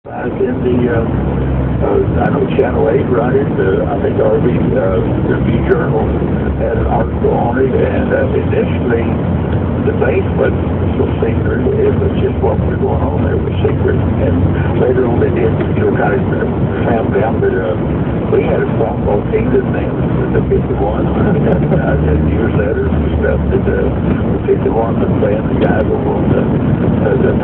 In I know Channel 8 run it, I think RV, the Review Journal had an article on it, and initially the basement was secret. It was just what was going on there was secret, and later on they did, kind of found out that we had a softball team that named the 51, and years later and stuff that the 51 was playing the guys over on the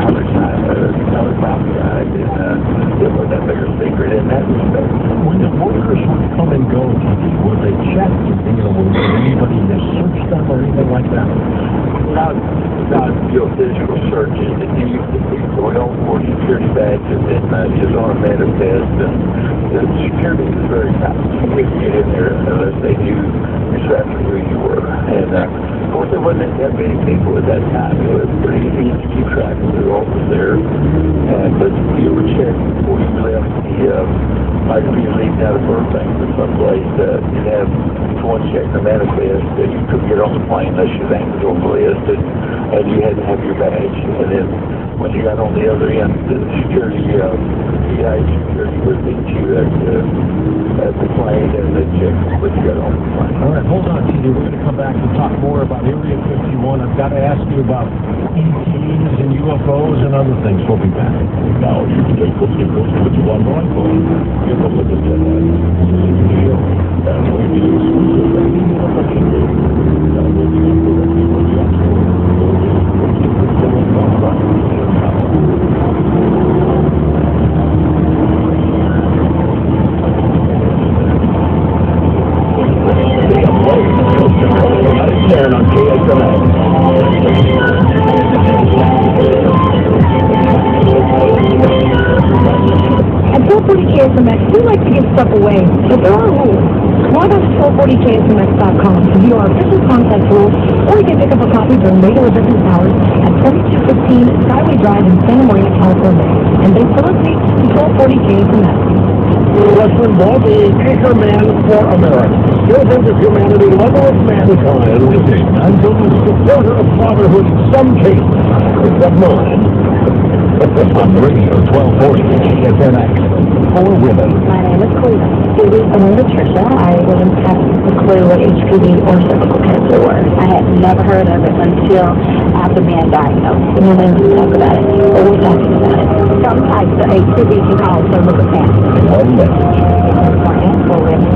Thomas side, Thomas property side, and it was that bigger secret in that respect. When the workers would come and go, would they check? Would anybody search them or anything like that? Not physical searches. It used to be oil for security badges and just on a manifest, and the security was very tight. You couldn't get in there unless they knew exactly who you were. And of course, there wasn't that many people at that time. It was pretty easy to keep track of who all was there. But you were checking before you left like if you were leaving out of Burbank or someplace, you'd have one check the manifest that you couldn't get on the plane unless your name was on the list, and you had to have your badge. And then when you got on the other end, the security would meet you at the plane, and they check when you got on the plane. All right, hold on, TJ. We're going to come back and talk more about Area 51. I've got to ask you about ETs and UFOs and other things. We'll be back. Now, you can take what you want going for. Give a look at that. And we do on KSLS. At 1240 KSMX, we like to give stuff away, but there are rules. Log on to 1240KSMX.com to view our official contact rules, or you can pick up a copy during regular business hours at 3215 Skyway Drive in Santa Maria, California. And thanks for listening to 1240 KSMX. Western Boy, the anchor man for America. Servant of humanity, lover of mankind, and supporter of fatherhood in some cases, but mine. On radio 1240 KSMX for women. My name is Cleva. I'm Patricia. I wouldn't have a clue what HPV or cervical cancer were. I had never heard of it until after being diagnosed. And then we talk about it. Or we're talking about it. Some types of HPV can cause cervical cancer. One message. For women.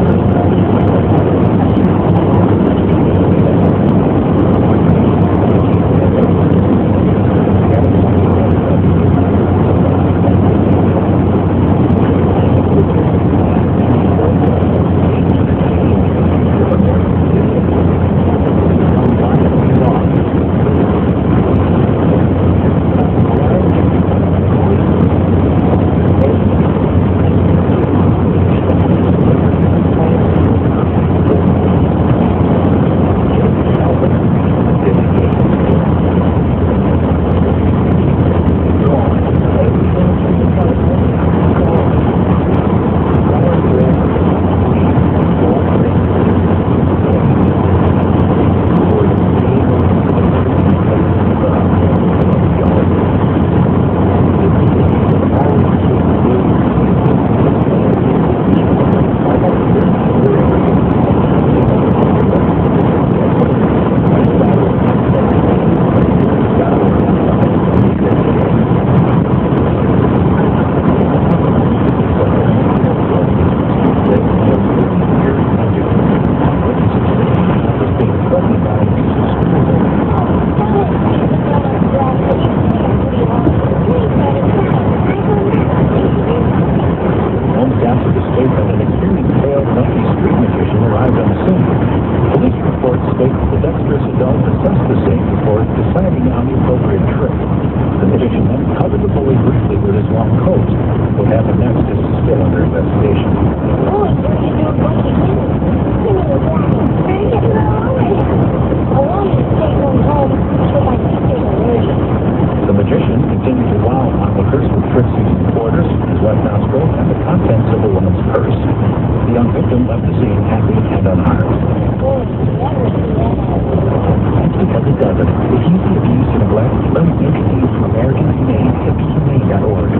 Let me introduce American Humane at humane.org.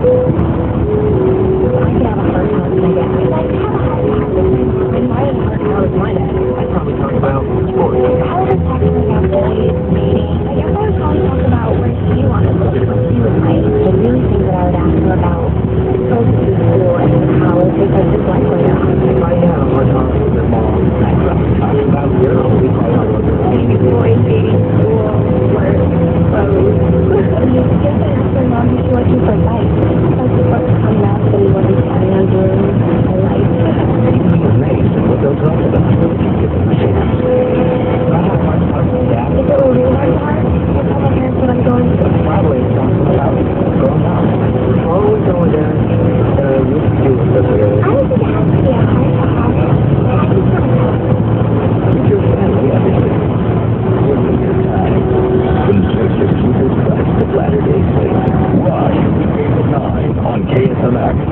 Internet.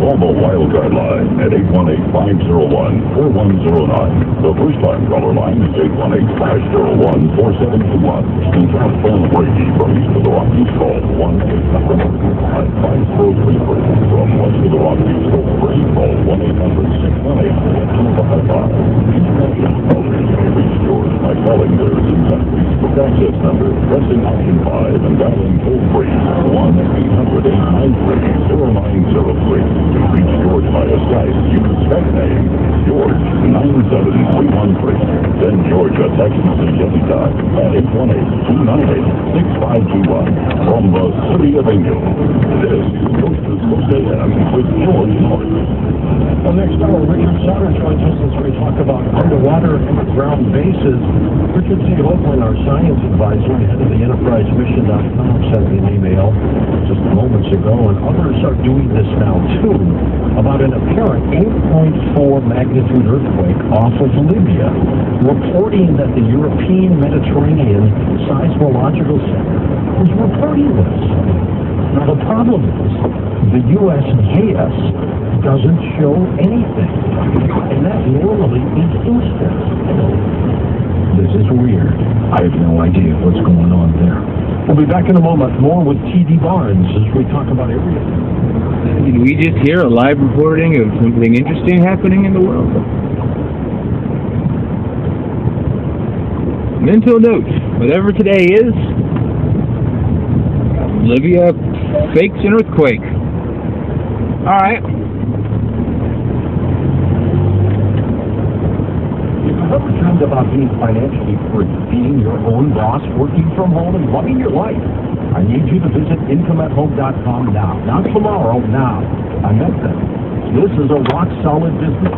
Call the Wildcard line at 818-501-4109. The first-time caller line is 818-501-4721. And telephone Brady from East of the Rockies, call 1-800-503-3. From West of the Rockies, toll free, call 1-800-618-2555. Callers may reach yours by calling their Syntax Facebook access number, pressing option 5 and dialing toll free 1-800-893-0903. To reach George via Skype, use Skype name George 97313. Send George a text message anytime at 818-298-6521 from the City of Angel. This is Coast to Coast AM with George Norton. Well, next hour, Richard Sauter joins us as we talk about underwater and ground bases. Richard C. Oakland, our science advisor, head of the EnterpriseMission.com, sent me an email just moments ago, and others are doing this now too, about an apparent 8.4 magnitude earthquake off of Libya, reporting that the European Mediterranean Seismological Center is reporting this. Now the problem is, the USGS doesn't show anything, and that normally is instant. This is weird. I have no idea what's going on there. We'll be back in a moment, more with T.D. Barnes as we talk about everything. Did we just hear a live reporting of something interesting happening in the world? Mental note, whatever today is, Libya fakes an earthquake. Alright. If you've ever dreamed about being financially free, being your own boss, working from home, and loving your life, I need you to visit IncomeAtHome.com now. Not tomorrow, now. I meant that. This is a rock-solid business.